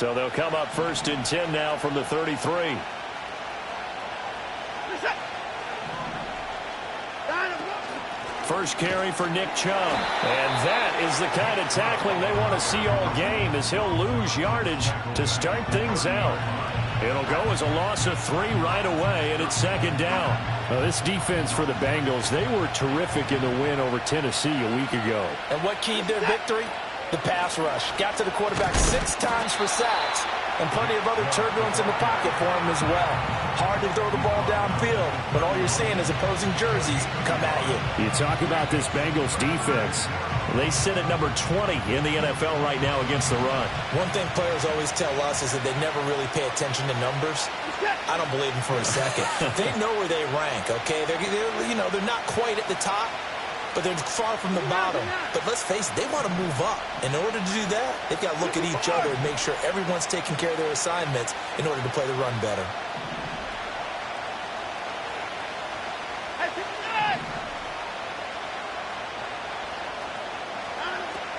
So they'll come up 1st and 10 now from the 33. First carry for Nick Chubb. And that is the kind of tackling they want to see all game, as he'll lose yardage to start things out. It'll go as a loss of 3 right away, and it's 2nd down. Well, this defense for the Bengals, they were terrific in the win over Tennessee a week ago. And what keyed their victory? The pass rush. Got to the quarterback 6 times for sacks, and plenty of other turbulence in the pocket for him as well. Hard to throw the ball downfield, but all you're seeing is opposing jerseys come at you. You talk about this Bengals defense. They sit at number 20 in the NFL right now against the run. One thing players always tell us is that they never really pay attention to numbers. I don't believe them for a second. They know where they rank, okay? They're not quite at the top, but they're far from the bottom. But let's face it, they want to move up. In order to do that, they've got to look at each other and make sure everyone's taking care of their assignments in order to play the run better.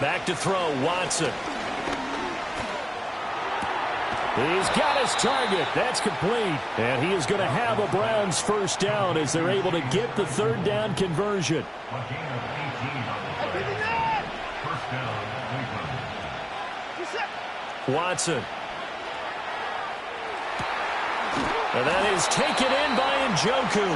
Back to throw, Watson. He's got his target. That's complete. And he is going to have a Browns first down as they're able to get the 3rd down conversion. Watson. And that is taken in by Njoku.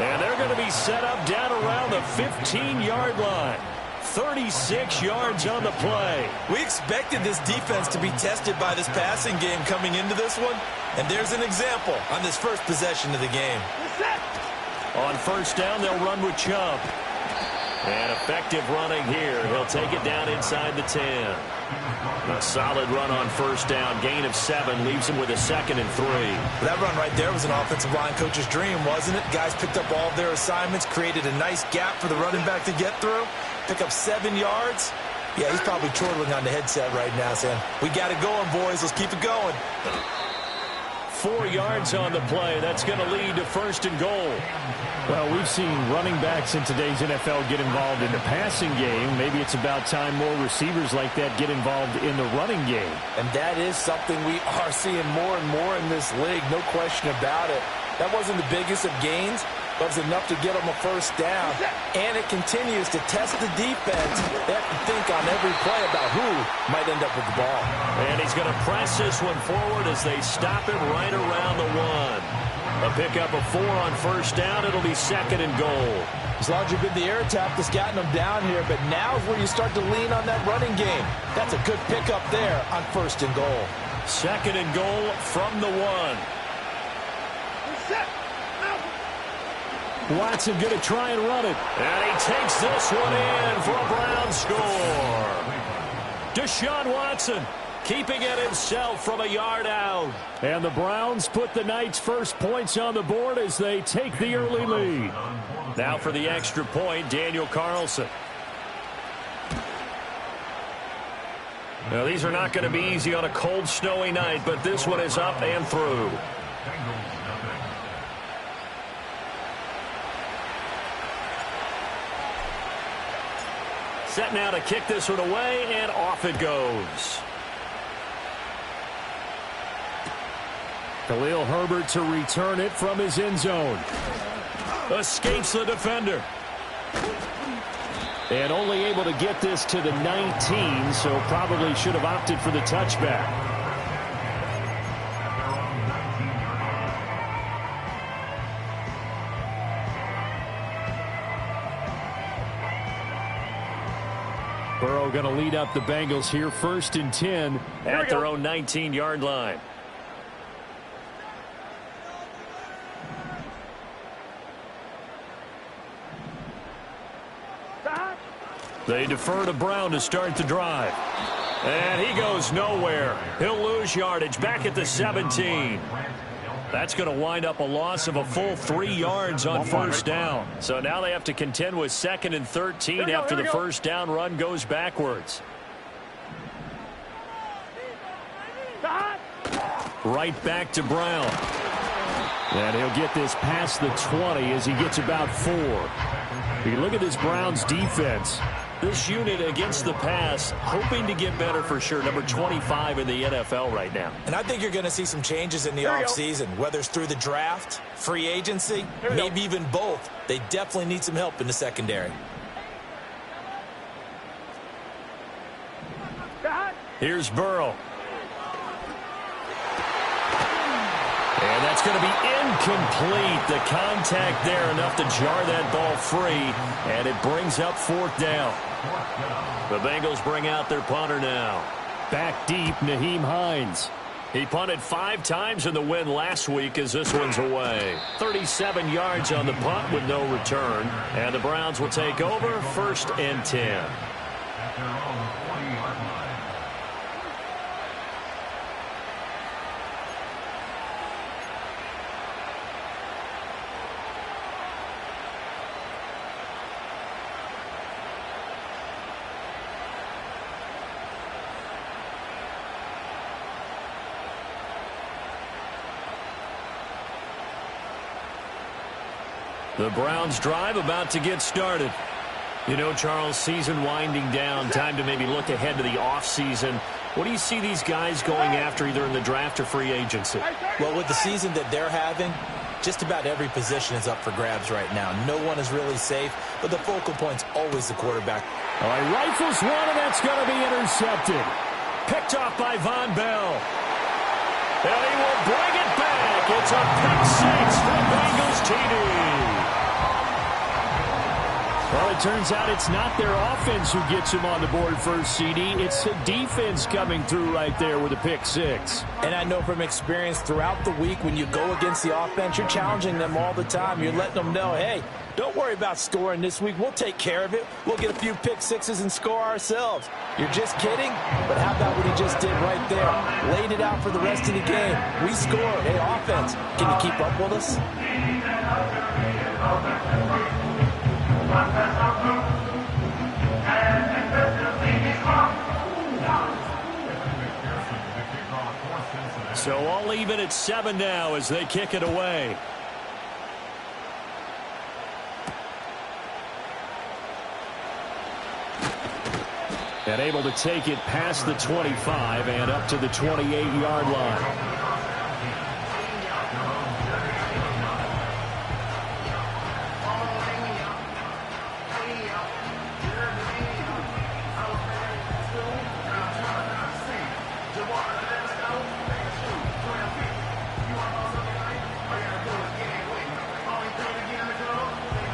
And they're going to be set up down around the 15-yard line. 36 yards on the play. We expected this defense to be tested by this passing game coming into this one, and there's an example on this first possession of the game. On 1st down, they'll run with Chubb. And effective running here. He'll take it down inside the 10. A solid run on 1st down. Gain of 7 leaves him with a 2nd and 3. That run right there was an offensive line coach's dream, wasn't it? Guys picked up all of their assignments, created a nice gap for the running back to get through. Pick up 7 yards. Yeah, he's probably chortling on the headset right now saying, we got it going, boys. Let's keep it going. 4 yards on the play. That's going to lead to 1st and goal. Well, we've seen running backs in today's NFL get involved in the passing game. Maybe it's about time more receivers like that get involved in the running game. And that is something we are seeing more and more in this league. No question about it. That wasn't the biggest of gains, but it was enough to get them a 1st down. And it continues to test the defense. They have to think on every play about who might end up with the ball. And he's going to press this one forward as they stop it right around the 1. A pickup of 4 on 1st down. It'll be 2nd and goal. As long as you've been the air attack that's gotten them down here, but now is where you start to lean on that running game. That's a good pickup there on 1st and goal. 2nd and goal from the 1. Watson going to try and run it. And he takes this one in for a Brown score. Deshaun Watson keeping it himself from a yard out. And the Browns put the night's first points on the board as they take the early lead. Now for the extra point, Daniel Carlson. Now, these are not going to be easy on a cold, snowy night, but this one is up and through. Set now to kick this one away, and off it goes. Khalil Herbert to return it from his end zone. Escapes the defender. And only able to get this to the 19, so probably should have opted for the touchback. Burrow going to lead up the Bengals here, 1st and 10 at their own 19-yard line. They defer to Brown to start the drive. And he goes nowhere. He'll lose yardage back at the 17. That's going to wind up a loss of a full 3 yards on 1st down. So now they have to contend with 2nd and 13 after the 1st down run goes backwards. Right back to Brown. And he'll get this past the 20 as he gets about 4. You look at this Browns defense. This unit against the pass, hoping to get better for sure. Number 25 in the NFL right now. And I think you're going to see some changes in the offseason, whether it's through the draft, free agency, maybe even both. They definitely need some help in the secondary. Here's Burrow. And that's going to be incomplete. The contact there enough to jar that ball free, and it brings up 4th down. The Bengals bring out their punter now. Back deep, Nyheim Hines. He punted 5 times in the win last week as this one's away. 37 yards on the punt with no return. And the Browns will take over 1st and 10. The Browns drive about to get started. You know, Charles, season winding down, time to maybe look ahead to the offseason. What do you see these guys going after either in the draft or free agency? Well, with the season that they're having, just about every position is up for grabs right now. No one is really safe, but the focal point's always the quarterback. All right, rifles one, and that's going to be intercepted. Picked off by Von Bell. And he will bring it back. It's a pick 6 for Bengals TD. Well, it turns out it's not their offense who gets him on the board first, CD. It's the defense coming through right there with a pick 6. And I know from experience throughout the week when you go against the offense, you're challenging them all the time. You're letting them know, hey, don't worry about scoring this week. We'll take care of it. We'll get a few pick 6s and score ourselves. You're just kidding? But how about what he just did right there? Laid it out for the rest of the game. We scored. Hey, offense, can you keep up with us? So all even at 7 now as they kick it away. And able to take it past the 25 and up to the 28-yard line.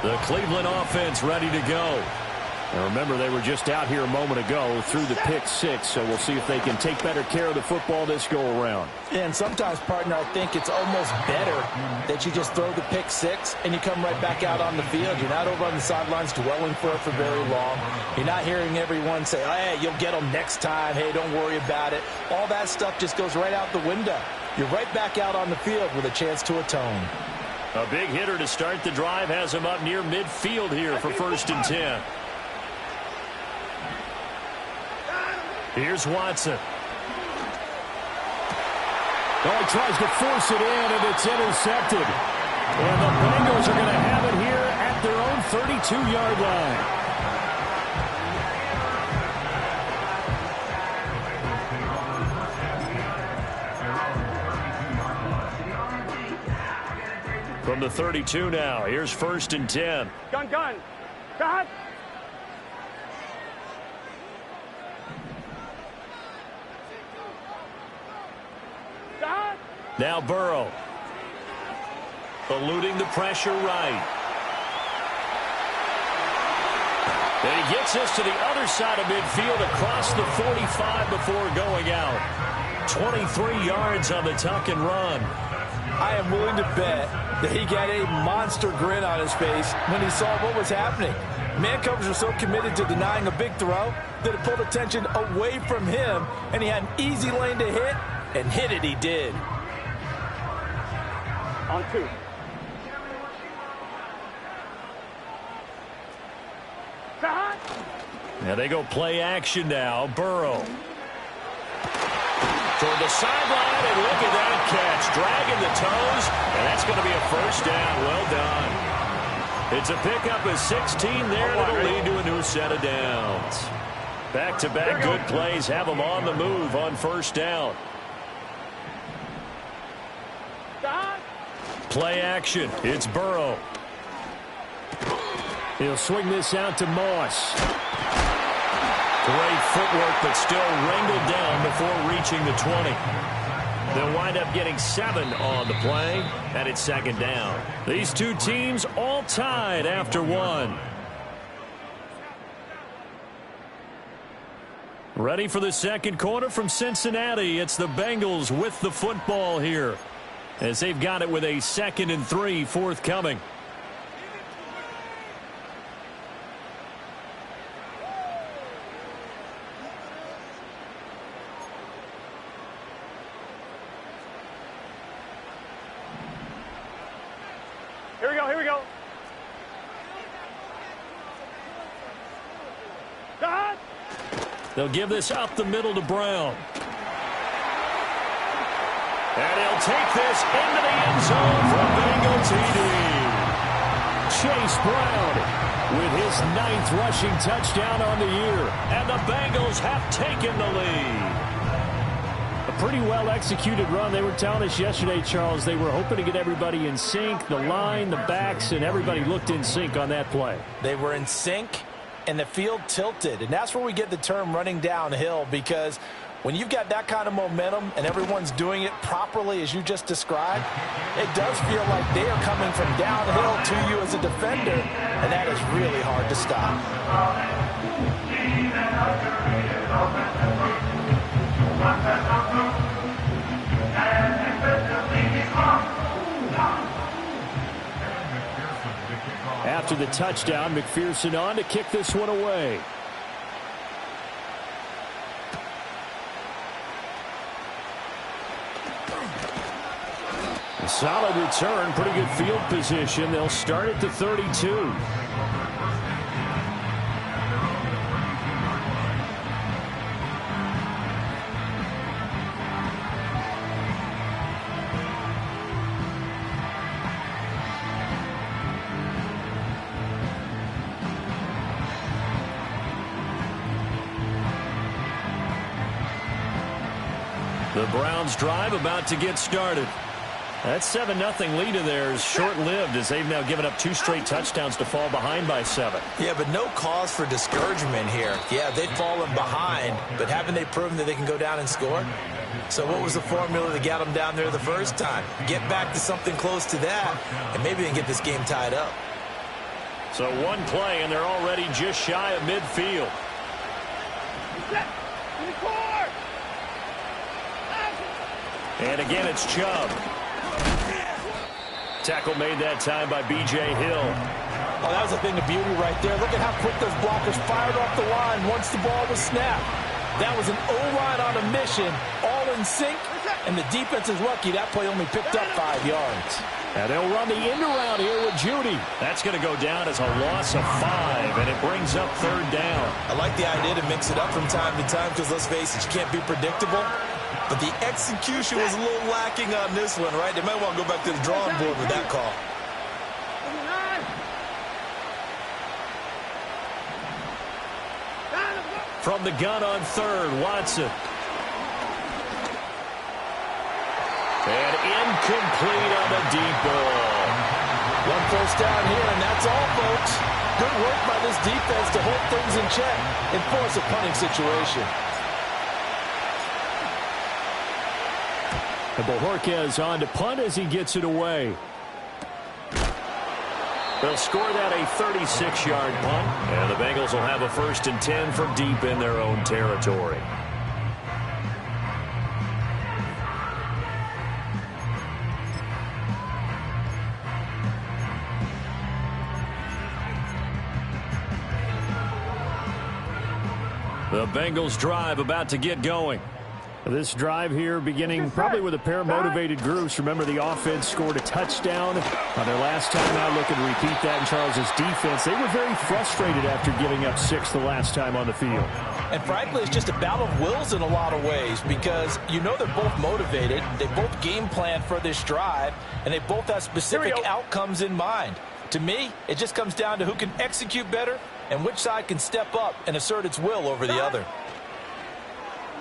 The Cleveland offense ready to go. And remember, they were just out here a moment ago through the pick 6, so we'll see if they can take better care of the football this go-around. And sometimes, partner, I think it's almost better that you just throw the pick 6 and you come right back out on the field. You're not over on the sidelines dwelling for it for very long. You're not hearing everyone say, hey, you'll get them next time. Hey, don't worry about it. All that stuff just goes right out the window. You're right back out on the field with a chance to atone. A big hitter to start the drive has him up near midfield here for 1st and 10. Here's Watson. Oh, he tries to force it in, and it's intercepted. And the Bengals are going to have it here at their own 32-yard line. From the 32 now, here's 1st and 10. Gun. Cut. Now Burrow. Eluding the pressure right. And he gets us to the other side of midfield across the 45 before going out. 23 yards on the tuck and run. I am willing to bet that he got a monster grin on his face when he saw what was happening. Man coverage was so committed to denying a big throw that it pulled attention away from him, and he had an easy lane to hit, and hit it he did. On 2. Now they go play action now. Burrow. Toward the sideline, and look at that catch. Dragging the toes, and that's going to be a 1st down. Well done. It's a pickup of 16 there, and it'll lead to a new set of downs. Back-to-back good plays have them on the move on first down. Play action. It's Burrow. He'll swing this out to Moss. Great footwork, but still wrangled down before reaching the 20. They'll wind up getting 7 on the play, and it's second down. These two teams all tied after 1. Ready for the second quarter from Cincinnati. It's the Bengals with the football here, as they've got it with a 2nd and 3 forthcoming. Here we go. They'll give this up the middle to Brown. And he'll take this into the end zone for a Bengal TD. Chase Brown with his 9th rushing touchdown on the year. And the Bengals have taken the lead. A pretty well-executed run. They were telling us yesterday, Charles, they were hoping to get everybody in sync, the line, the backs, and everybody looked in sync on that play. They were in sync, and the field tilted. And that's where we get the term running downhill, because when you've got that kind of momentum and everyone's doing it properly as you just described, it does feel like they are coming from downhill to you as a defender, and that is really hard to stop. After the touchdown, McPherson on to kick this one away. A solid return, pretty good field position. They'll start at the 32. The Browns drive about to get started. That 7-0 lead of theirs short-lived, as they've now given up 2 straight touchdowns to fall behind by 7. Yeah, but no cause for discouragement here. Yeah, they've fallen behind, but haven't they proven that they can go down and score? So what was the formula that got them down there the first time? Get back to something close to that, and maybe they can get this game tied up. So one play, and they're already just shy of midfield. And again, it's Chubb. Tackle made that time by B.J. Hill. Oh, that was a thing of beauty right there. Look at how quick those blockers fired off the line once the ball was snapped. That was an O-line on a mission, all in sync, and the defense is lucky that play only picked up 5 yards. And they'll run the end around here with Judy. That's going to go down as a loss of 5, and it brings up 3rd down. I like the idea to mix it up from time to time, because let's face it, you can't be predictable. But the execution was a little lacking on this one, right? They might want to go back to the drawing board with that call. From the gun on 3rd, Watson. And incomplete on the deep ball. 1 first down here, and that's all, folks. Good work by this defense to hold things in check and force a punting situation. And Bojorquez on to punt as he gets it away. They'll score that a 36-yard punt, and the Bengals will have a 1st and 10 from deep in their own territory. The Bengals drive about to get going. This drive here beginning probably with a pair of motivated groups. Remember, the offense scored a touchdown on their last time out. Looking to repeat that in Charles's defense. They were very frustrated after giving up 6 the last time on the field. And frankly, it's just a battle of wills in a lot of ways, because you know they're both motivated. They both game plan for this drive, and they both have specific outcomes in mind. To me, it just comes down to who can execute better and which side can step up and assert its will over the other.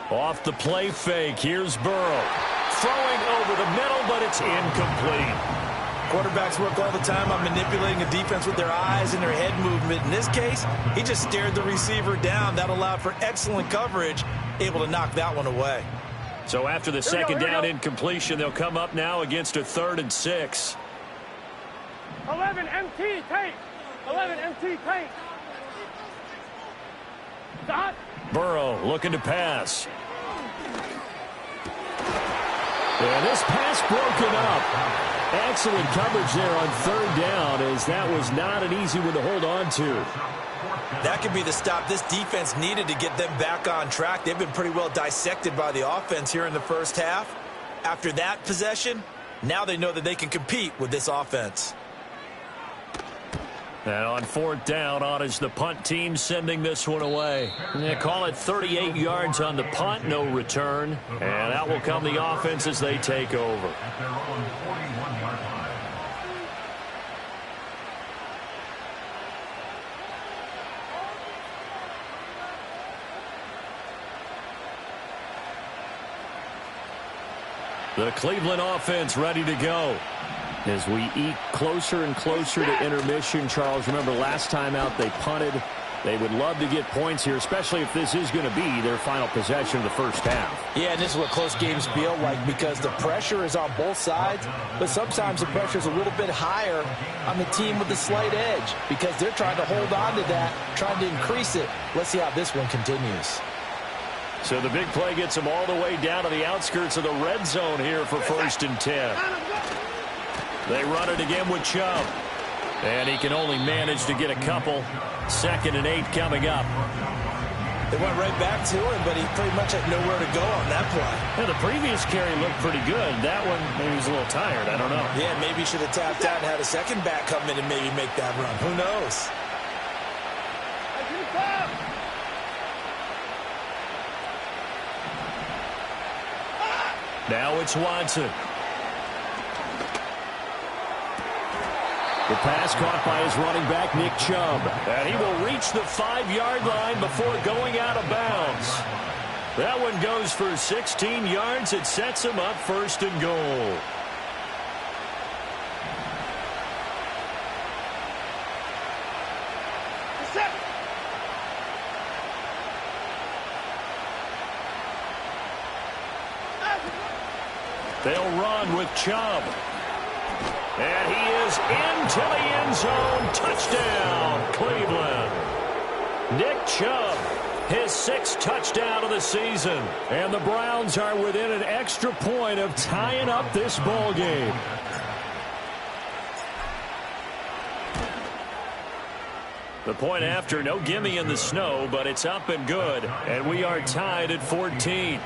Off the play fake, here's Burrow. Throwing over the middle, but it's incomplete. Quarterbacks work all the time on manipulating a defense with their eyes and their head movement. In this case, he just stared the receiver down. That allowed for excellent coverage, able to knock that one away. So after the second down incompletion, they'll come up now against a 3rd and 6. 11 MT tank. 11 MT tank. Stop. Burrow looking to pass. And this pass broken up. Excellent coverage there on 3rd down, as that was not an easy one to hold on to. That could be the stop this defense needed to get them back on track. They've been pretty well dissected by the offense here in the first half. After that possession, now they know that they can compete with this offense. And on 4th down, on is the punt team sending this one away. They call it 38 yards on the punt, no return. And out will come the offense as they take over. The Cleveland offense ready to go. As we eke closer and closer to intermission, Charles, remember last time out they punted. They would love to get points here, especially if this is going to be their final possession of the first half. Yeah, and this is what close games feel like because the pressure is on both sides, but sometimes the pressure is a little bit higher on the team with the slight edge because they're trying to hold on to that, trying to increase it. Let's see how this one continues. So the big play gets them all the way down to the outskirts of the red zone here for 1st and 10. They run it again with Chubb. And he can only manage to get a couple. 2nd and 8 coming up. They went right back to him, but he pretty much had nowhere to go on that play. Yeah, the previous carry looked pretty good. That one, maybe he was a little tired. I don't know. Yeah, maybe he should have tapped out and had a second back come in and maybe make that run. Who knows? Now it's Watson. The pass caught by his running back, Nick Chubb. And he will reach the 5-yard line before going out of bounds. That one goes for 16 yards. It sets him up 1st and goal. They'll run with Chubb. And he is into the end zone. Touchdown, Cleveland. Nick Chubb, his 6th touchdown of the season. And the Browns are within an extra point of tying up this ball game. The point after, no gimme in the snow, but it's up and good. And we are tied at 14.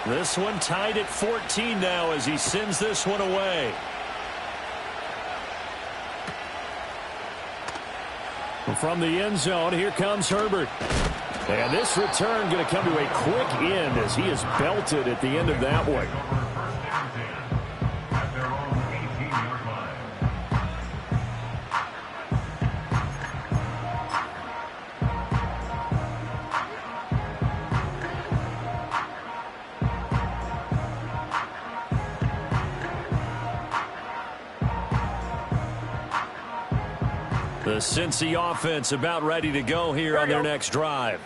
This one tied at 14 now as he sends this one away. From the end zone, here comes Herbert. And this return going to come to a quick end as he is belted at the end of that one. The Cincy offense about ready to go here on their next drive.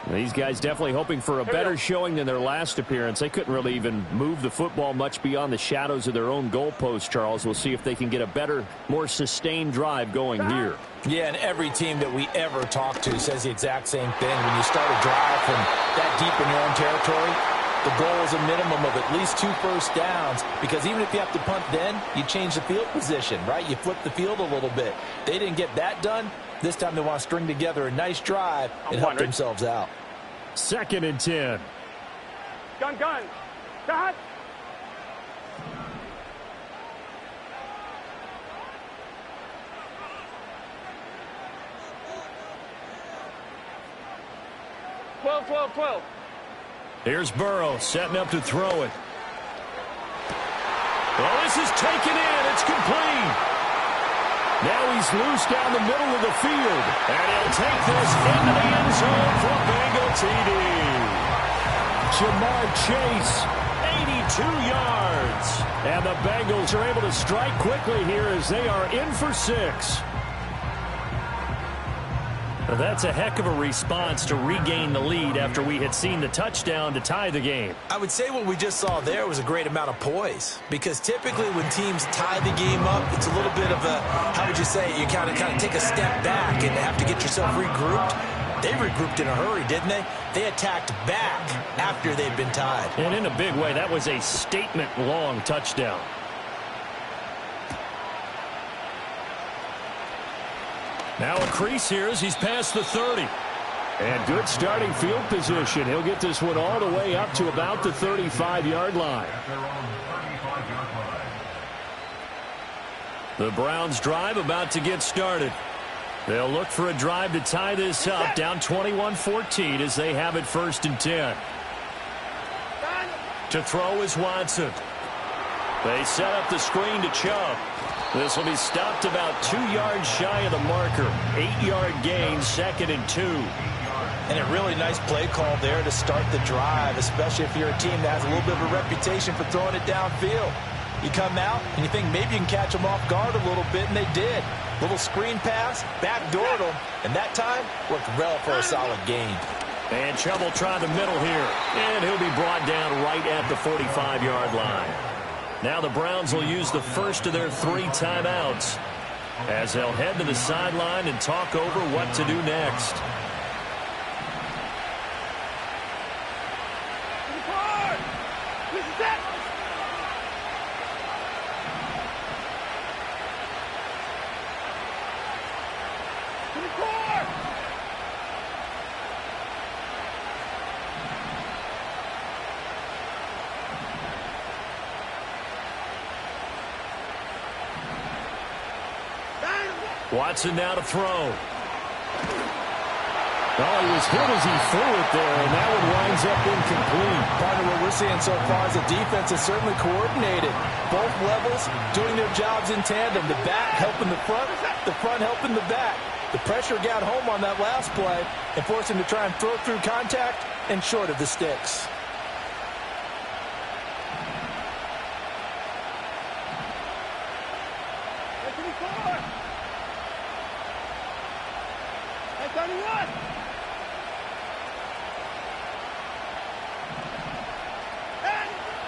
These guys definitely hoping for a better showing than their last appearance. They couldn't really even move the football much beyond the shadows of their own goalpost, Charles. We'll see if they can get a better, more sustained drive going here. Yeah, and every team that we ever talk to says the exact same thing. When you start a drive from that deep in your own territory, the goal is a minimum of at least 2 first downs, because even if you have to punt then, you change the field position, right? You flip the field a little bit. They didn't get that done. This time they want to string together a nice drive and help themselves out. 2nd and 10. Gun. Got. Twelve. Here's Burrow setting up to throw it. Well, this is taken in. It's complete. Now he's loose down the middle of the field. And he'll take this into the end zone for a Bengal TD. Jamar Chase, 82 yards. And the Bengals are able to strike quickly here as they are in for 6. That's a heck of a response to regain the lead after we had seen the touchdown to tie the game. I would say what we just saw there was a great amount of poise, because typically when teams tie the game up, it's a little bit of a, how would you say, you kind of take a step back and have to get yourself regrouped. They regrouped in a hurry, didn't they? They attacked back after they'd been tied. And in a big way, that was a statement-long touchdown. Now a crease here as he's past the 30. And good starting field position. He'll get this one all the way up to about the 35-yard line. The Browns drive about to get started. They'll look for a drive to tie this up, down 21-14 as they have it 1st and 10. To throw is Watson. They set up the screen to Chubb. This will be stopped about 2 yards shy of the marker. 8-yard gain, 2nd and 2. And a really nice play call there to start the drive, especially if you're a team that has a little bit of a reputation for throwing it downfield. You come out and you think maybe you can catch them off guard a little bit, and they did. Little screen pass, backdoored them, and that time worked well for a solid gain. And Chubb will try the middle here, and he'll be brought down right at the 45-yard line. Now the Browns will use the first of their 3 timeouts as they'll head to the sideline and talk over what to do next. Watson now to throw. Oh, he was hit as he threw it there, and that one winds up incomplete. Part of what we're seeing so far is the defense is certainly coordinated. Both levels doing their jobs in tandem. The back helping the front helping the back. The pressure got home on that last play and forced him to try and throw through contact and short of the sticks.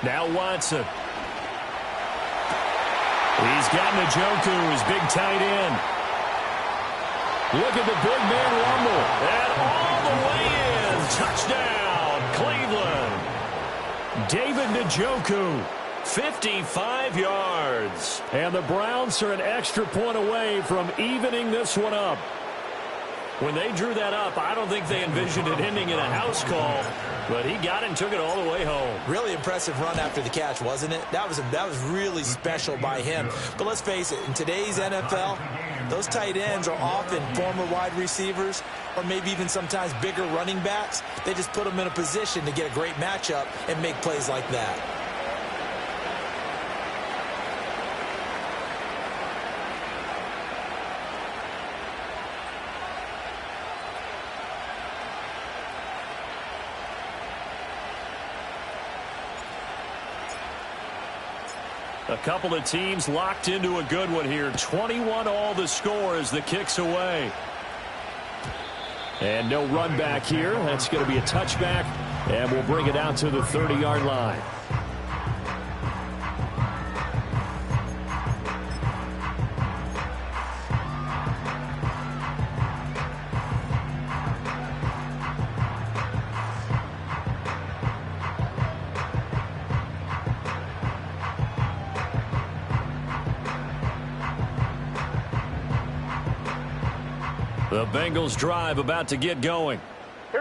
Now Watson. He's got Njoku, his big tight end. Look at the big man rumble. And all the way in. Touchdown, Cleveland. David Njoku, 55 yards. And the Browns are an extra point away from evening this one up. When they drew that up, I don't think they envisioned it ending in a house call, but he got it and took it all the way home. Really impressive run after the catch, wasn't it? That was really special by him. But let's face it, in today's NFL, those tight ends are often former wide receivers or maybe even sometimes bigger running backs. They just put them in a position to get a great matchup and make plays like that. A couple of teams locked into a good one here. 21 all the score as the kick's away. And no run back here. That's going to be a touchback, and we'll bring it out to the 30-yard line. The Bengals drive about to get going.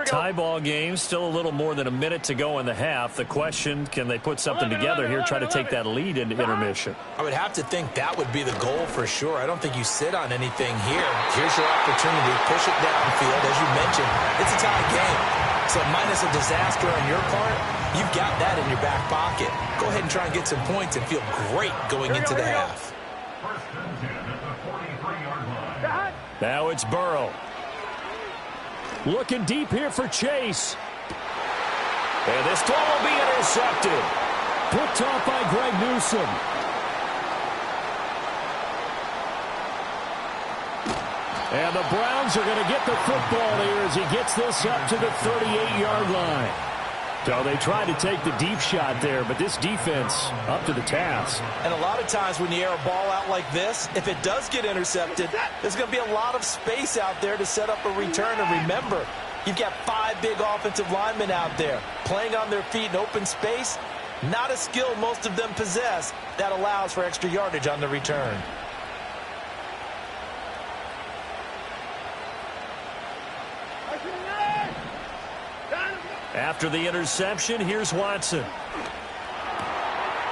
Tie ball game, still a little more than a minute to go in the half. The question, can they put something together here, try to take that lead into intermission? I would have to think that would be the goal for sure. I don't think you sit on anything here. Here's your opportunity. Push it downfield. As you mentioned, it's a tie game. So minus a disaster on your part, you've got that in your back pocket. Go ahead and try and get some points and feel great going into the half. Now it's Burrow. Looking deep here for Chase. And this throw will be intercepted. Picked off by Greg Newsome. And the Browns are going to get the football here as he gets this up to the 38-yard line. So they tried to take the deep shot there, but this defense up to the task. And a lot of times when you air a ball out like this, if it does get intercepted, there's going to be a lot of space out there to set up a return. And remember, you've got 5 big offensive linemen out there playing on their feet in open space. Not a skill most of them possess that allows for extra yardage on the return. After the interception, here's Watson.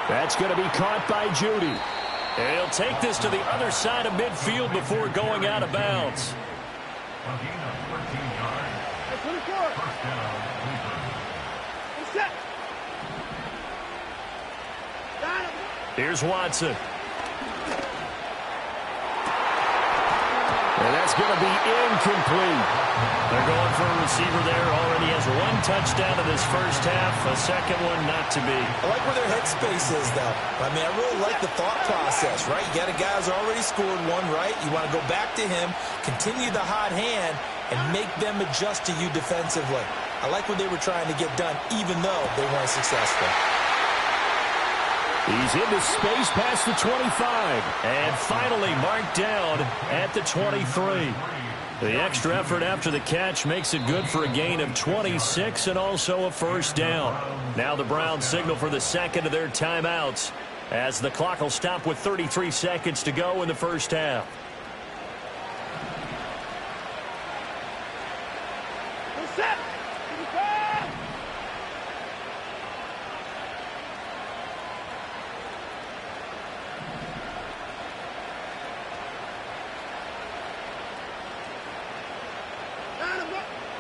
That's going to be caught by Judy. And he'll take this to the other side of midfield before going out of bounds. Here's Watson. And that's going to be incomplete. They're going for a receiver there. Already has 1 touchdown in this first half. A second one not to be. I like where their headspace is, though. I mean, I really like the thought process, right? You got a guy who's already scored 1, right? You want to go back to him, continue the hot hand, and make them adjust to you defensively. I like what they were trying to get done, even though they weren't successful. He's into space past the 25. And finally marked down at the 23. The extra effort after the catch makes it good for a gain of 26 and also a first down. Now the Browns signal for the second of their timeouts as the clock will stop with 33 seconds to go in the first half.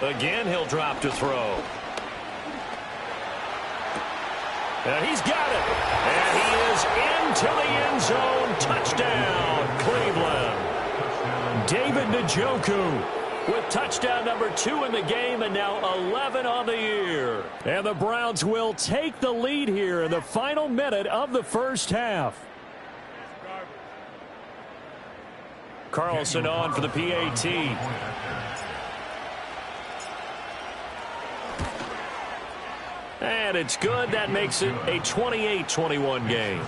Again, he'll drop to throw. And he's got it. And he is into the end zone. Touchdown, Cleveland. David Njoku with touchdown number 2 in the game and now 11 on the year. And the Browns will take the lead here in the final minute of the first half. Carlson on for the PAT. And it's good. That makes it a 28-21 game.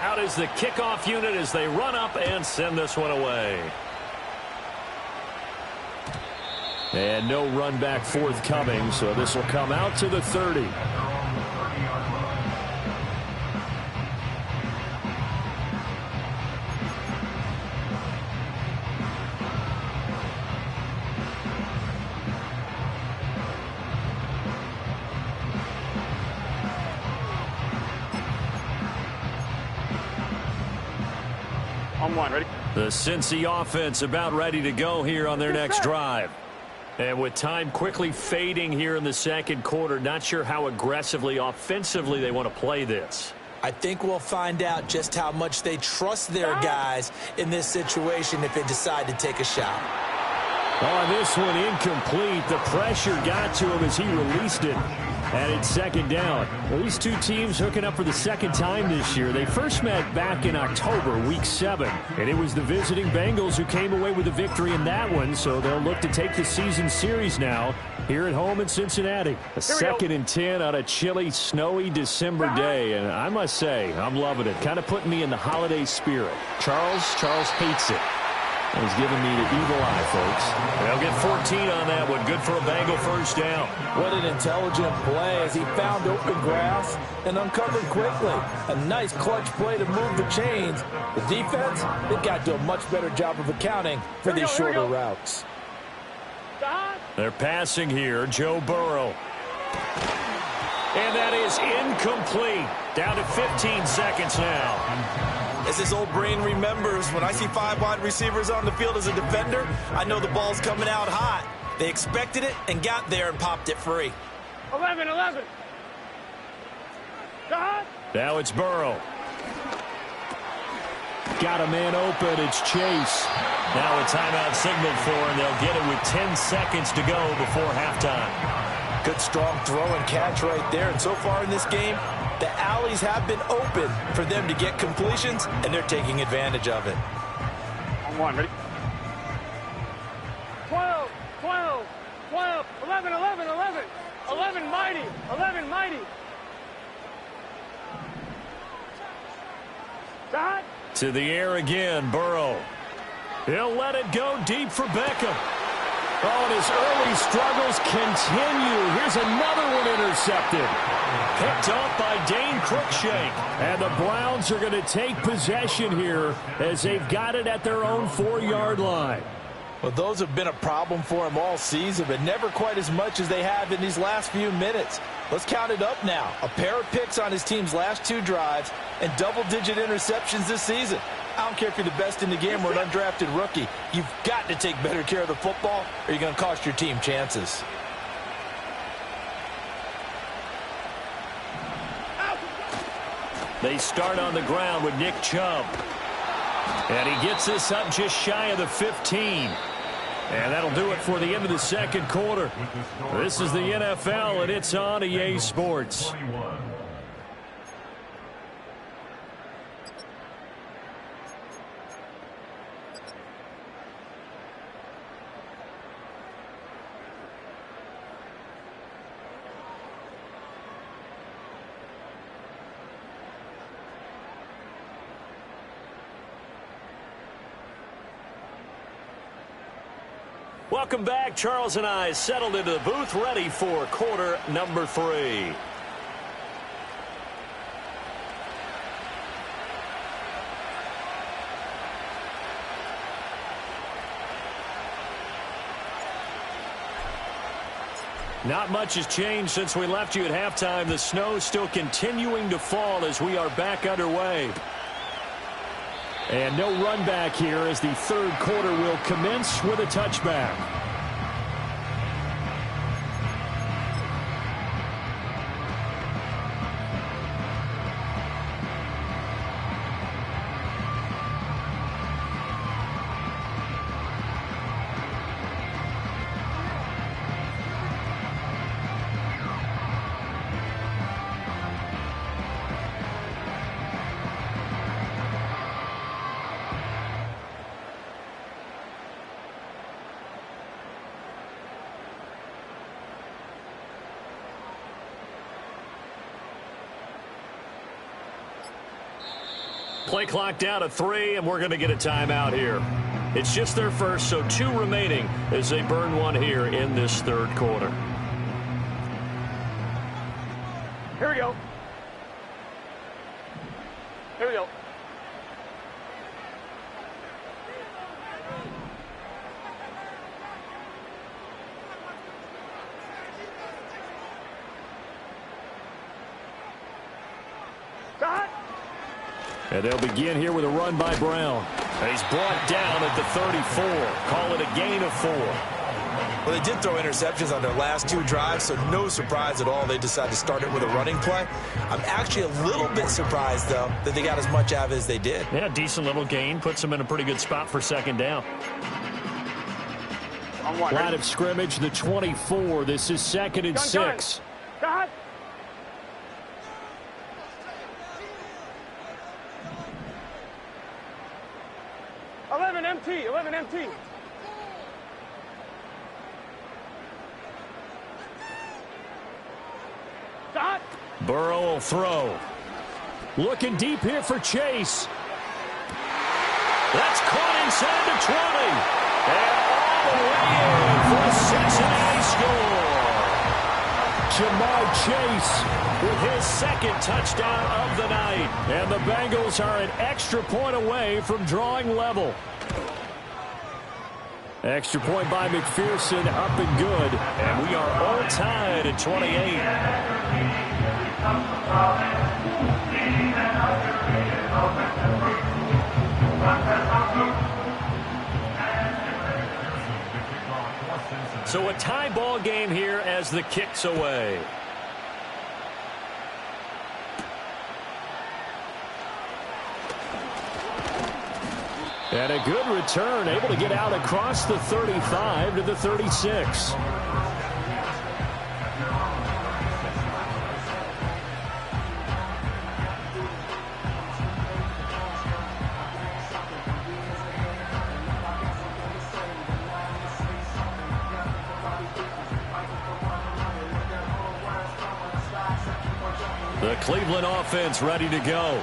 Out is the kickoff unit as they run up and send this one away. And no run back forthcoming, so this will come out to the 30. On 1, ready? The Cincy offense about ready to go here on their next drive. And with time quickly fading here in the second quarter, not sure how aggressively, offensively they want to play this. I think we'll find out just how much they trust their guys in this situation if they decide to take a shot. On this one, incomplete. The pressure got to him as he released it. And it's second down. Well, these two teams hooking up for the second time this year. They first met back in October, Week 7. And it was the visiting Bengals who came away with the victory in that one. So they'll look to take the season series now here at home in Cincinnati. A 2nd and 10 on a chilly, snowy December day. And I must say, I'm loving it. Kind of putting me in the holiday spirit. Charles hates it. He's giving me the evil eye, folks. They'll get 14 on that one. Good for a Bengal first down. What an intelligent play as he found open grass and uncovered quickly. A nice clutch play to move the chains. The defense, they've got to do a much better job of accounting for these shorter routes. They're passing here. Joe Burrow. And that is incomplete. Down to 15 seconds now. As his old brain remembers, when I see 5 wide receivers on the field as a defender, I know the ball's coming out hot. They expected it and got there and popped it free. 11. Now it's Burrow. Got a man open. It's Chase. Now a timeout signaled for, and they'll get it with 10 seconds to go before halftime. Good, strong throw and catch right there. And so far in this game, the alleys have been open for them to get completions, and they're taking advantage of it. On 1, ready? 12. 11. 11 mighty. Dot. To the air again, Burrow. He'll let it go deep for Beckham. Oh, and his early struggles continue. Here's another one intercepted. Picked off by Dane Cruikshank. And the Browns are going to take possession here as they've got it at their own 4-yard line. Well, those have been a problem for him all season, but never quite as much as they have in these last few minutes. Let's count it up now. A pair of picks on his team's last 2 drives and double-digit interceptions this season. I don't care if you're the best in the game or an undrafted rookie. You've got to take better care of the football or you're going to cost your team chances. They start on the ground with Nick Chubb. And he gets this up just shy of the 15. And that'll do it for the end of the second quarter. This is the NFL, and it's on EA Sports. Welcome back. Charles and I settled into the booth, ready for quarter number 3. Not much has changed since we left you at halftime. The snow still continuing to fall as we are back underway. And no run back here as the third quarter will commence with a touchback. Play clock down to 3, and we're going to get a timeout here. It's just their first, so 2 remaining as they burn one here in this third quarter. Here we go. And they'll begin here with a run by Brown. He's brought down at the 34. Call it a gain of 4. Well, they did throw interceptions on their last 2 drives, so no surprise at all they decided to start it with a running play. I'm actually a little bit surprised, though, that they got as much out of it as they did. Yeah, decent little gain. Puts them in a pretty good spot for second down. Line of scrimmage, the 24. This is 2nd and 6. Gun. 11 MT. Dot. Burrow will throw. Looking deep here for Chase. That's caught inside the 20. And all the way in for a Cincinnati score. Jamar Chase With his second touchdown of the night. And the Bengals are an extra point away from drawing level. Extra point by McPherson, up and good. And we are all tied at 28. So a tie ball game here as the kick's away. And a good return, able to get out across the 35 to the 36. The Cleveland offense ready to go.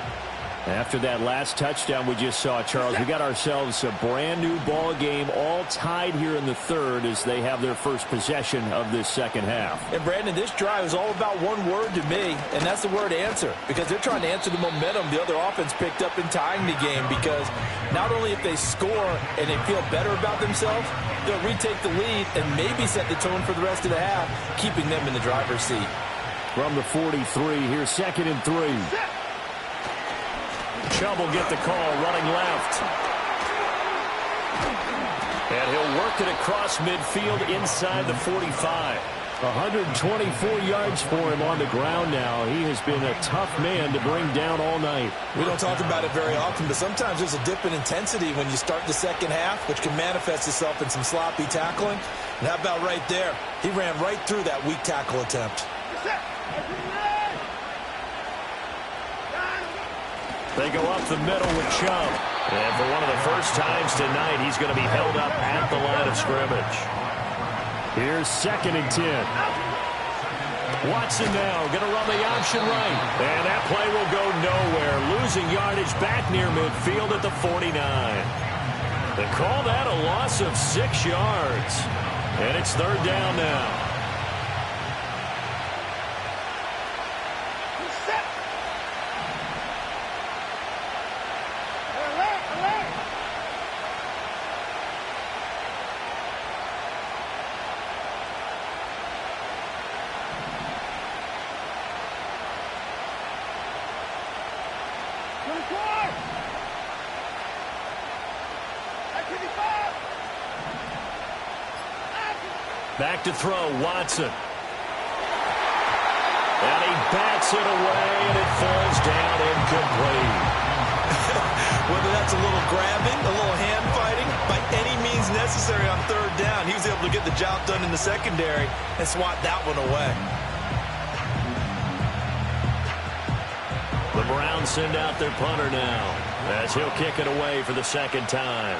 After that last touchdown we just saw, Charles, we got ourselves a brand new ball game, all tied here in the third as they have their first possession of this second half. And Brandon, this drive is all about one word to me, and that's the word answer, because they're trying to answer the momentum the other offense picked up in tying the game, because not only if they score and they feel better about themselves, they'll retake the lead and maybe set the tone for the rest of the half, keeping them in the driver's seat. From the 43, here's 2nd and 3. Chubb will get the call, running left. And he'll work it across midfield inside the 45. 124 yards for him on the ground now. He has been a tough man to bring down all night. We don't talk about it very often, but sometimes there's a dip in intensity when you start the second half, which can manifest itself in some sloppy tackling. And how about right there? He ran right through that weak tackle attempt. They go up the middle with Chubb. And for one of the first times tonight, he's going to be held up at the line of scrimmage. Here's 2nd and 10. Watson now going to run the option right. And that play will go nowhere. Losing yardage back near midfield at the 49. They call that a loss of 6 yards. And it's 3rd down now. Back to throw, Watson. And he bats it away, and it falls down incomplete. Whether that's a little grabbing, a little hand fighting, by any means necessary on 3rd down, he was able to get the job done in the secondary and swat that one away. The Browns send out their punter now, as he'll kick it away for the 2nd time.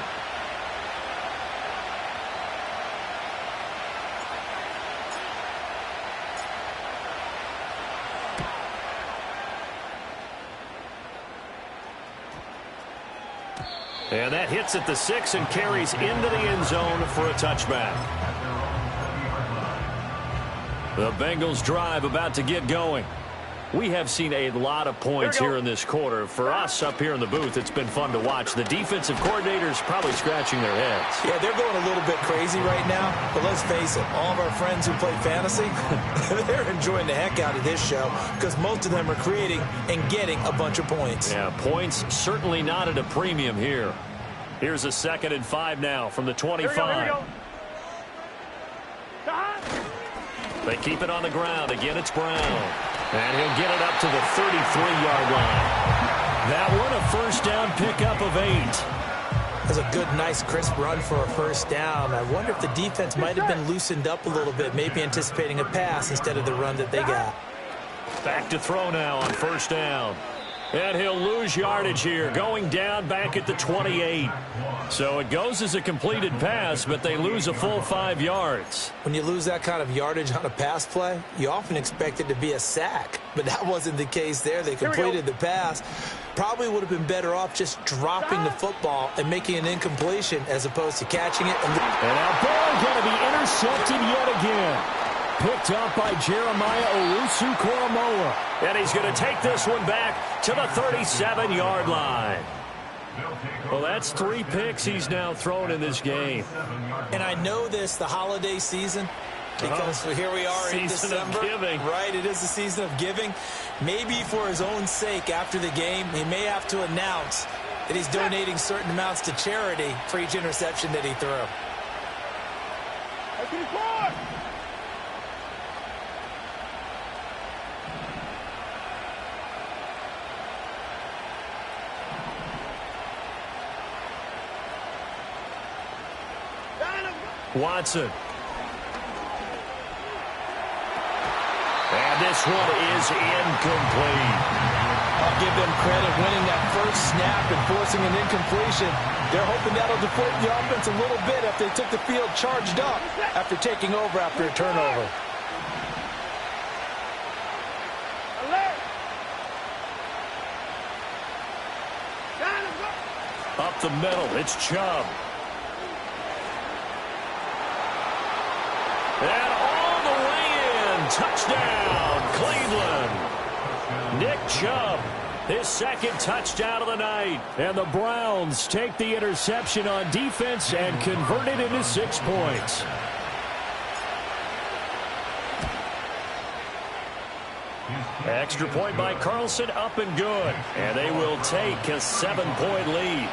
And that hits at the 6 and carries into the end zone for a touchback. The Bengals drive about to get going. We have seen a lot of points here in this quarter. For us up here in the booth, it's been fun to watch. The defensive coordinators probably scratching their heads. Yeah, they're going a little bit crazy right now, but let's face it, all of our friends who play fantasy, they're enjoying the heck out of this show because most of them are creating and getting a bunch of points. Yeah, points certainly not at a premium here. Here's a 2nd and 5 now from the 25. Here we go. They keep it on the ground. Again, it's Brown. And he'll get it up to the 33-yard line. That one, a first down pickup of 8. That's a good, nice, crisp run for a first down. I wonder if the defense might have been loosened up a little bit, maybe anticipating a pass instead of the run that they got. Back to throw now on 1st down. And he'll lose yardage here, going down back at the 28. So it goes as a completed pass, but they lose a full 5 yards. When you lose that kind of yardage on a pass play, you often expect it to be a sack. But that wasn't the case there. They completed the pass. Probably would have been better off just dropping the football and making an incompletion as opposed to catching it. And that ball going to be intercepted yet again. Picked up by Jeremiah Owusu-Koramoah. And he's going to take this one back to the 37-yard line. Well, that's 3 picks he's now thrown in this game. And I know this, the holiday season, because here we are in December. Season of giving. Right, it is the season of giving. Maybe for his own sake after the game, he may have to announce that he's donating certain amounts to charity for each interception that he threw. Watson. And this one is incomplete. I'll give them credit winning that first snap and forcing an incompletion. They're hoping that'll deflate the offense a little bit if they took the field charged up after taking over after a turnover. Up the middle, it's Chubb. And all the way in. Touchdown, Cleveland. Nick Chubb, his second touchdown of the night. And the Browns take the interception on defense and convert it into 6 points. Extra point by Carlson, up and good. And they will take a 7-point lead.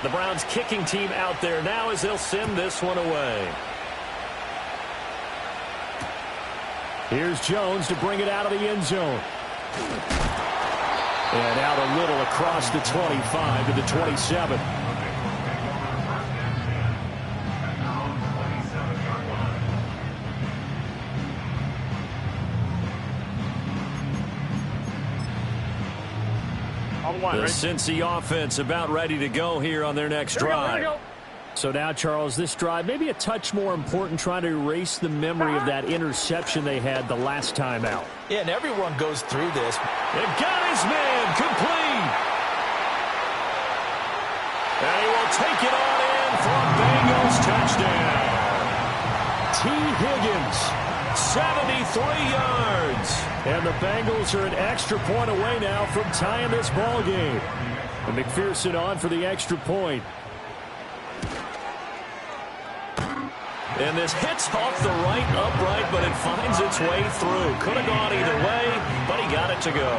The Browns kicking team out there now as they'll send this one away. Here's Jones to bring it out of the end zone. And out a little across the 25 to the 27. The Cincy offense about ready to go here on their next drive. So now, Charles, this drive maybe a touch more important, trying to erase the memory of that interception they had the last time out. Yeah, and everyone goes through this. They've got his man complete. And he will take it on in for a Bengals touchdown. T. Higgins, 73 yards. And the Bengals are an extra point away now from tying this ball game. And McPherson on for the extra point. And this hits off the right upright, but it finds its way through. Could have gone either way, but he got it to go.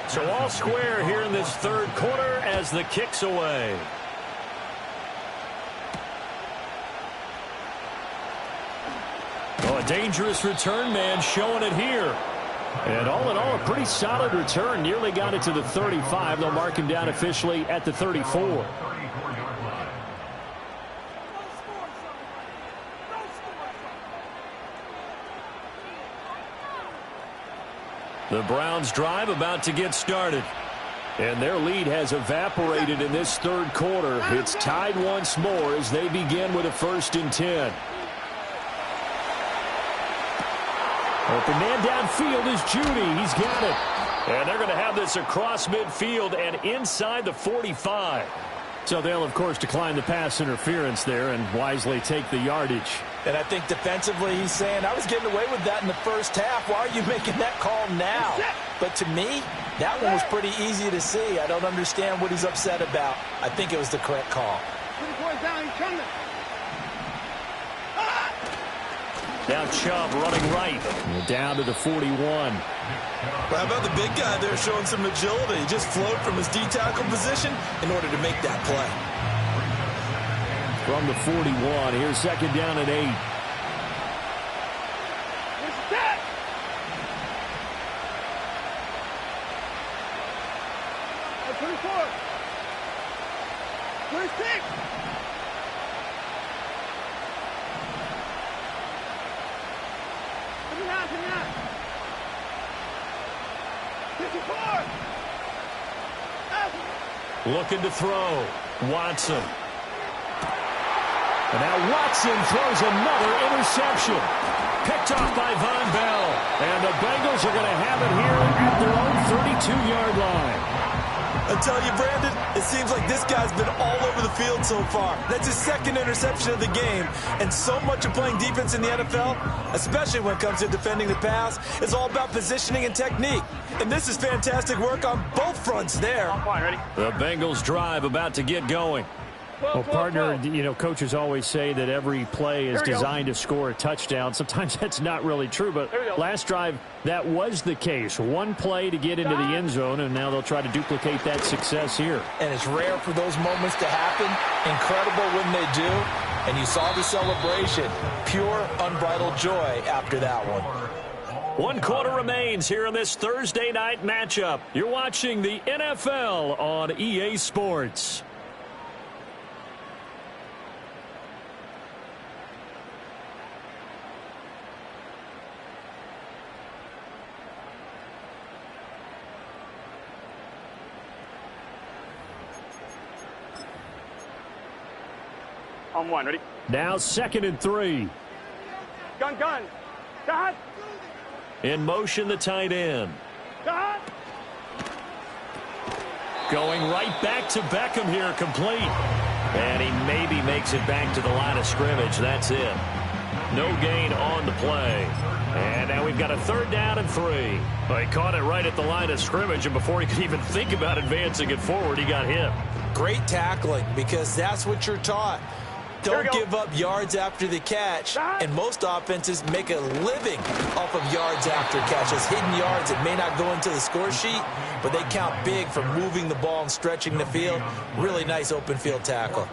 So all square here in this third quarter as the kick's away. Oh, a dangerous return man showing it here. And all in all, a pretty solid return. Nearly got it to the 35. They'll mark him down officially at the 34. The Browns drive about to get started. And their lead has evaporated in this third quarter. It's tied once more as they begin with a 1st and 10. Open man downfield is Judy. He's got it. And they're going to have this across midfield and inside the 45. So they'll, of course, decline the pass interference there and wisely take the yardage. And I think defensively he's saying, I was getting away with that in the first half. Why are you making that call now? But to me, that one was pretty easy to see. I don't understand what he's upset about. I think it was the correct call. Now Chubb running right. Down to the 41. Well, how about the big guy there showing some agility? He just flowed from his D-tackle position in order to make that play. From the 41, here's 2nd down and 8. 26. 54. Looking to throw. Watson. And now Watson throws another interception. Picked off by Von Bell. And the Bengals are going to have it here at their own 32-yard line. I tell you, Brandon, it seems like this guy's been all over the field so far. That's his second interception of the game. And so much of playing defense in the NFL, especially when it comes to defending the pass, is all about positioning and technique. And this is fantastic work on both fronts there. Ready? The Bengals drive about to get going. Well, partner, you know, coaches always say that every play is designed to score a touchdown. Sometimes that's not really true, but last drive, that was the case. One play to get into the end zone, and now they'll try to duplicate that success here. And it's rare for those moments to happen. Incredible when they do. And you saw the celebration. Pure, unbridled joy after that one. 1 quarter remains here in this Thursday night matchup. You're watching the NFL on EA Sports. On one, ready? Now 2nd and 3. Gun. Dot. In motion, the tight end. Dot. Going right back to Beckham here, complete. And he maybe makes it back to the line of scrimmage. That's it. No gain on the play. And now we've got a 3rd down and 3. Well, he caught it right at the line of scrimmage, and before he could even think about advancing it forward, he got hit. Great tackling, because that's what you're taught. Don't give up yards after the catch. And most offenses make a living off of yards after catches. Hidden yards that may not go into the score sheet, but they count big for moving the ball and stretching the field. Really nice open field tackle.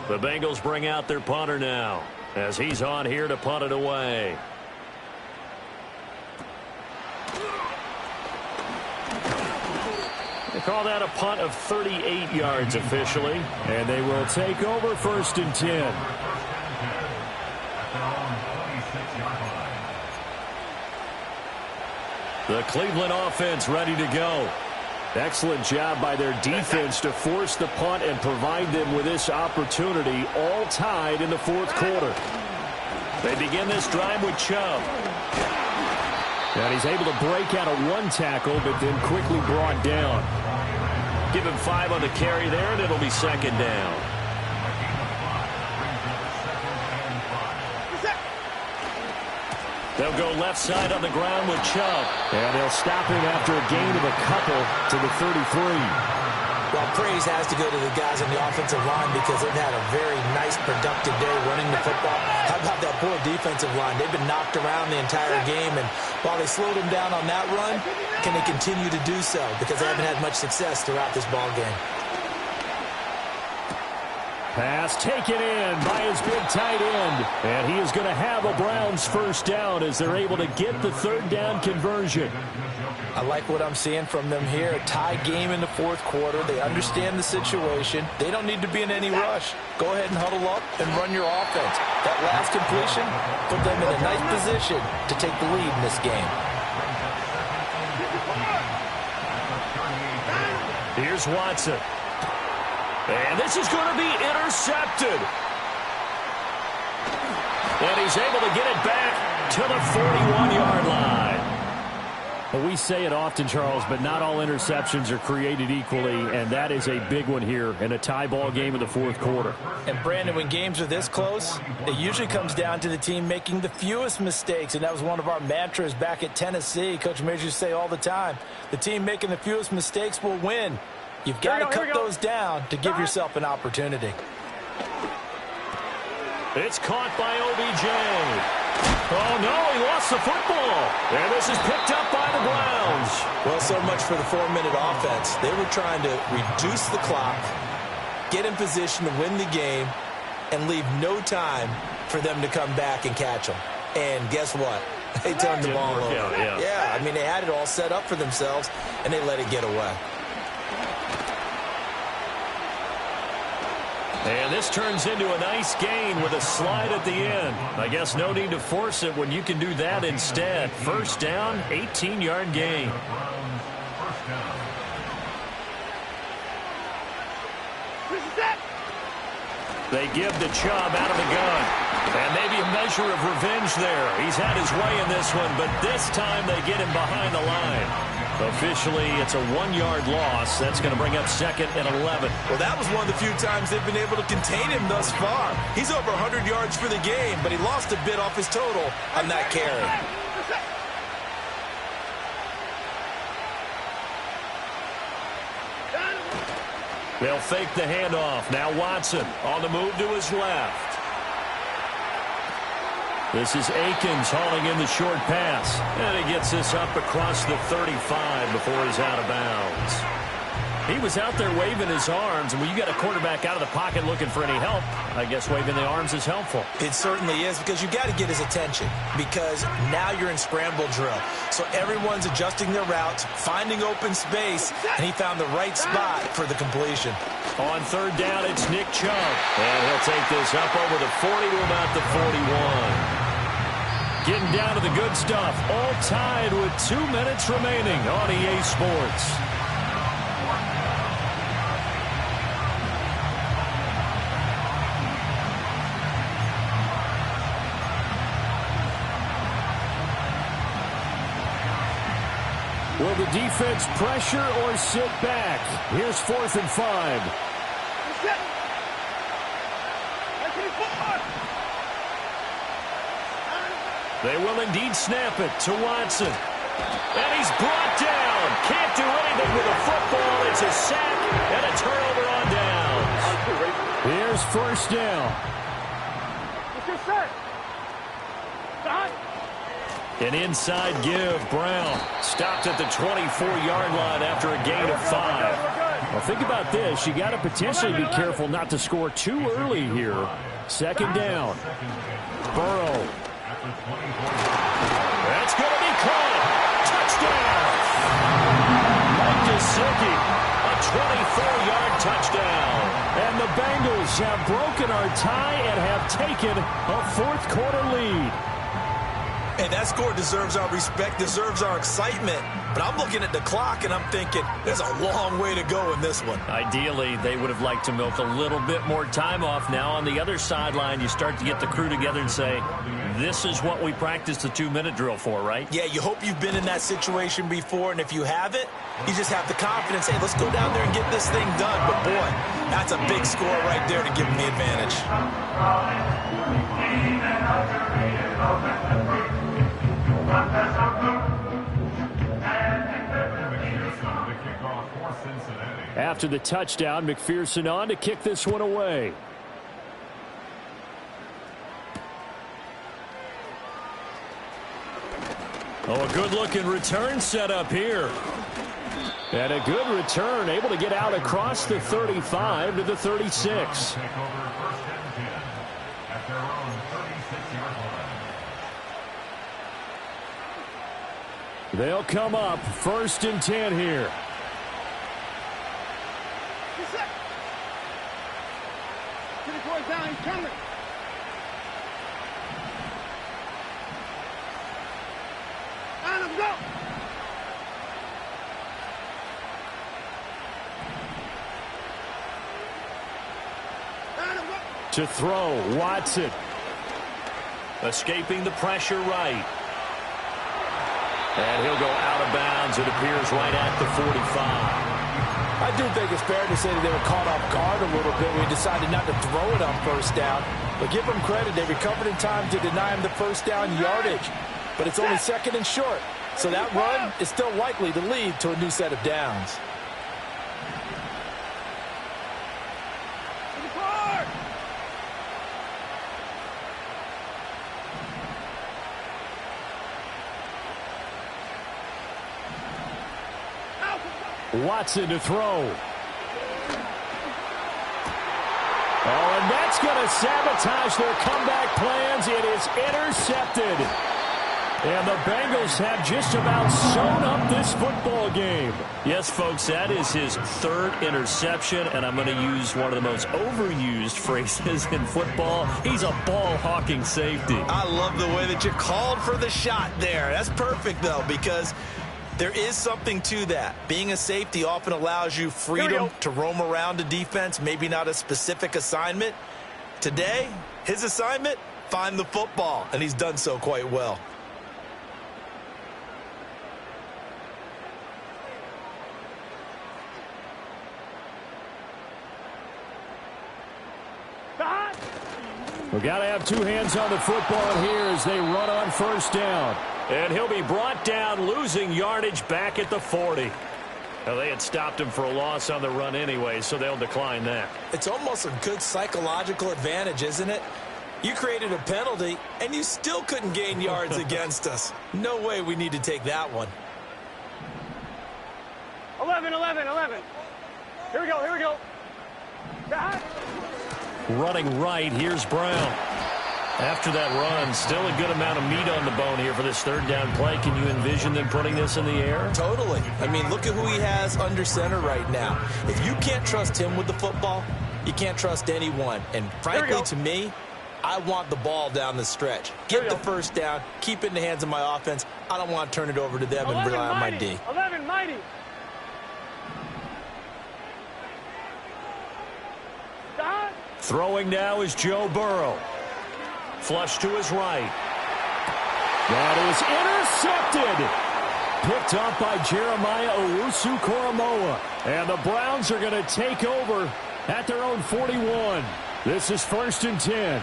The Bengals bring out their punter now as he's on here to punt it away. They call that a punt of 38 yards officially. And they will take over 1st and 10. The Cleveland offense ready to go. Excellent job by their defense to force the punt and provide them with this opportunity, all tied in the 4th quarter. They begin this drive with Chubb. And he's able to break out of 1 tackle, but then quickly brought down. Give him 5 on the carry there, and it'll be 2nd down. They'll go left side on the ground with Chubb. And they'll stop him after a gain of a couple to the 33. Well, praise has to go to the guys on the offensive line because they've had a very nice, productive day running the football. How about that poor defensive line? They've been knocked around the entire game, and while they slowed them down on that run, can they continue to do so? Because they haven't had much success throughout this ball game. Pass taken in by his big tight end. And he is going to have a Browns 1st down as they're able to get the 3rd down conversion. I like what I'm seeing from them here. A tie game in the 4th quarter. They understand the situation. They don't need to be in any rush. Go ahead and huddle up and run your offense. That last completion put them in a nice position to take the lead in this game. Here's Watson. And this is going to be intercepted. And he's able to get it back to the 41-yard line. Well, we say it often, Charles, but not all interceptions are created equally, and that is a big one here in a tie ball game in the 4th quarter. And, Brandon, when games are this close, it usually comes down to the team making the fewest mistakes, and that was one of our mantras back at Tennessee. Coach Majors used to say all the time, the team making the fewest mistakes will win. You've got to cut those down to give yourself an opportunity. It's caught by OBJ. Oh, no, he lost the football. And this is picked up by the Browns. Well, so much for the 4-minute offense. They were trying to reduce the clock, get in position to win the game, and leave no time for them to come back and catch them. And guess what? They turned the ball over. Yeah, I mean, they had it all set up for themselves, and they let it get away. And this turns into a nice gain with a slide at the end. I guess no need to force it when you can do that instead. First down, 18-yard gain. They give the Chubb out of the gun. And maybe a measure of revenge there. He's had his way in this one, but this time they get him behind the line. Officially, it's a 1-yard loss. That's going to bring up 2nd and 11. Well, that was one of the few times they've been able to contain him thus far. He's over 100 yards for the game, but he lost a bit off his total on that carry. They'll fake the handoff. Now Watson on the move to his left. This is Akins hauling in the short pass. And he gets this up across the 35 before he's out of bounds. He was out there waving his arms, and when you got a quarterback out of the pocket looking for any help, I guess waving the arms is helpful. It certainly is, because you got to get his attention, because now you're in scramble drill. So everyone's adjusting their routes, finding open space, and he found the right spot for the completion. On 3rd down, it's Nick Chubb. And he'll take this up over the 40 to about the 41. Getting down to the good stuff. All tied with 2 minutes remaining on EA Sports. Will the defense pressure or sit back? Here's 4th and 5. They will indeed snap it to Watson. And he's brought down. Can't do anything with the football. It's a sack and a turnover on downs. Here's 1st down. An inside give. Brown stopped at the 24-yard line after a gain of 5. Well, think about this. You got to potentially be careful not to score too early here. 2nd down. Burrow. That's going to be caught. Touchdown. Mike Gesicki, a 24-yard touchdown. And the Bengals have broken our tie and have taken a 4th quarter lead. And that score deserves our respect, deserves our excitement. But I'm looking at the clock, and I'm thinking, there's a long way to go in this one. Ideally, they would have liked to milk a little bit more time off. Now, on the other sideline, you start to get the crew together and say, this is what we practiced the 2-minute drill for, right? Yeah, you hope you've been in that situation before, and if you haven't, you just have the confidence, hey, let's go down there and get this thing done. But, boy, that's a big score right there to give them the advantage. After the touchdown, McPherson on to kick this one away. Oh, a good-looking return set up here. And a good return, able to get out across the 35 to the 36. They'll come up 1st and 10 here. To throw, Watson. Escaping the pressure right. And he'll go out of bounds, it appears, right at the 45. I do think it's fair to say that they were caught off guard a little bit. We decided not to throw it on 1st down. But give them credit. They recovered in time to deny him the 1st down yardage. But it's only 2nd and short. So that run is still likely to lead to a new set of downs. Watson to throw. Oh, and that's going to sabotage their comeback plans. It is intercepted. And the Bengals have just about sewn up this football game. Yes, folks, that is his third interception, and I'm going to use one of the most overused phrases in football. He's a ball-hawking safety. I love the way that you called for the shot there. That's perfect, though, because there is something to that. Being a safety often allows you freedom to roam around the defense, maybe not a specific assignment. Today, his assignment, find the football, and he's done so quite well. We've got to have two hands on the football here as they run on first down. And he'll be brought down, losing yardage back at the 40. Well, they had stopped him for a loss on the run anyway, so they'll decline that. It's almost a good psychological advantage, isn't it? You created a penalty, and you still couldn't gain yards against us. No way we need to take that one. 11. Here we go. Back. Running right, here's Brown. After that run, still a good amount of meat on the bone here for this third down play. Can you envision them putting this in the air? Totally. I mean, look at who he has under center right now. If you can't trust him with the football, you can't trust anyone. And frankly, to me, I want the ball down the stretch. Get the first down, keep it in the hands of my offense. I don't want to turn it over to them and rely on my D. 11, mighty. Throwing now is Joe Burrow. Flush to his right. That is intercepted. Picked up by Jeremiah Owusu-Koramoah. And the Browns are going to take over at their own 41. This is 1st and 10.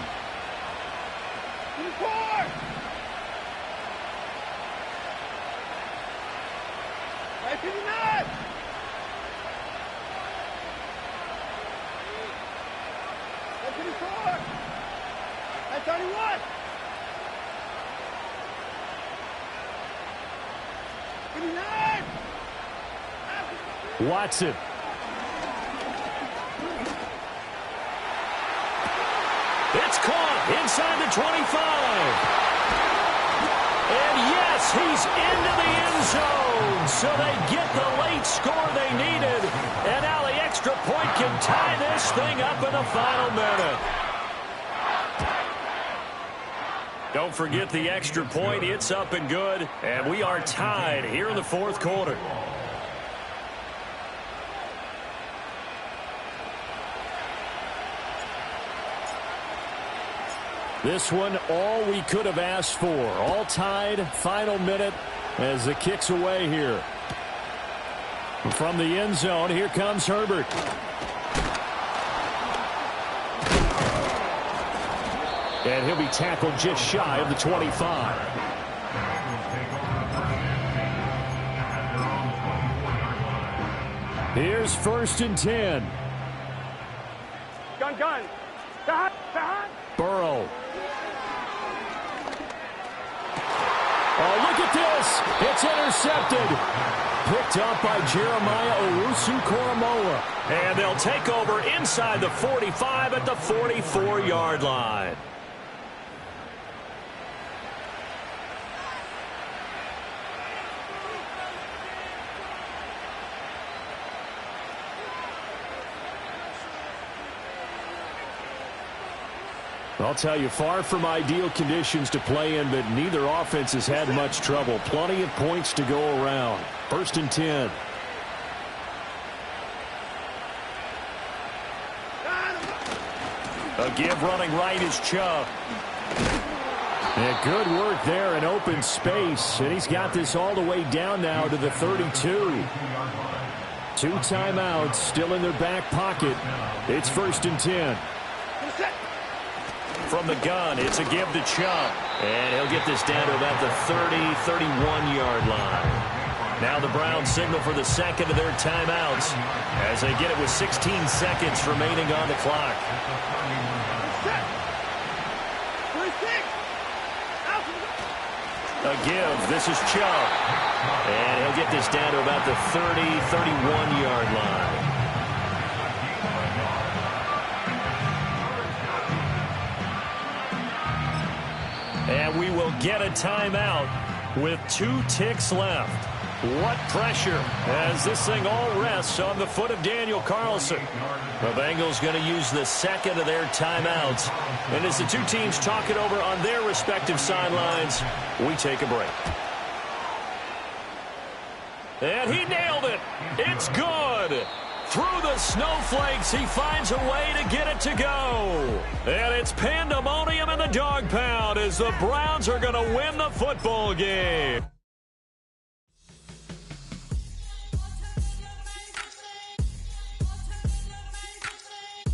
Watson. It's caught inside the 25. And yes, he's into the end zone. So they get the late score they needed. And now the extra point can tie this thing up in the final minute. Don't forget the extra point. It's up and good. And we are tied here in the fourth quarter. This one, all we could have asked for. All tied, final minute as the kick's away here. From the end zone, here comes Herbert. And he'll be tackled just shy of the 25. Here's 1st and 10. Gun. Burrow. Oh, look at this. It's intercepted. Picked up by Jeremiah Owusu-Koramoah. And they'll take over inside the 45 at the 44-yard line. I'll tell you, far from ideal conditions to play in, but neither offense has had much trouble. Plenty of points to go around. 1st and 10. A give running right is Chubb. Yeah, good work there in open space. And he's got this all the way down now to the 32. 2 timeouts still in their back pocket. It's 1st and 10. From the gun, it's a give to Chubb. And he'll get this down to about the 30, 31-yard line. Now the Browns signal for the second of their timeouts as they get it with 16 seconds remaining on the clock. A give. This is Chubb. And he'll get this down to about the 30, 31-yard line. And we will get a timeout with 2 ticks left. What pressure as this thing all rests on the foot of Daniel Carlson. The Bengals going to use the second of their timeouts. And as the two teams talk it over on their respective sidelines, we take a break. And he nailed it. It's good. Through the snowflakes, he finds a way to get it to go. And it's pandemonium in the dog pound as the Browns are going to win the football game.